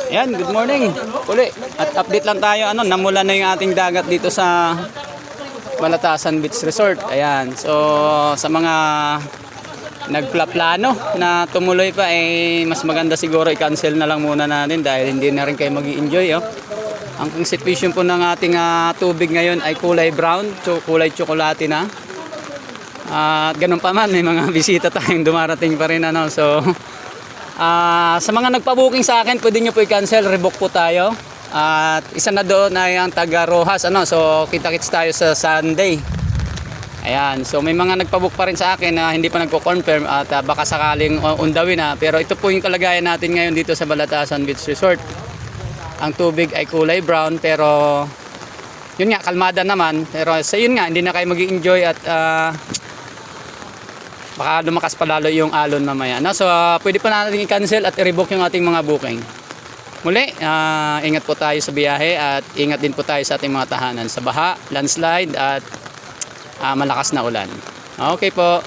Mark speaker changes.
Speaker 1: Ayan, good morning. Uli. At update lang tayo. Namula na yung ating dagat dito sa Balatasan Beach Resort. Ayan. So, sa mga nagplaplano na tumuloy pa, mas maganda siguro i-cancel na lang muna natin dahil hindi na rin kayo mag-i-enjoy. Ang situation po ng ating tubig ngayon ay kulay brown, kulay tsokolate na. At ganun pa man, may mga bisita tayong dumarating pa rin. So, sa mga nagpa-booking sa akin, pwede nyo po i-cancel, rebook po tayo. At isa na doon ay ang taga Rojas. So, kita-kits tayo sa Sunday. Ayan, so may mga nagpa-book pa rin sa akin na hindi pa nagko-confirm at baka sakaling undawin na. Pero ito po yung kalagayan natin ngayon dito sa Balatasan Beach Resort. Ang tubig ay kulay brown pero yun nga, kalmada naman. Pero sa yun nga, hindi na kayo mag-i-enjoy at baka lumakas pa lalo yung alon mamaya. So pwede pa natin i-cancel at i-rebook yung ating mga booking. Muli, ingat po tayo sa biyahe at ingat din po tayo sa ating mga tahanan sa baha, landslide at malakas na ulan. Okay po.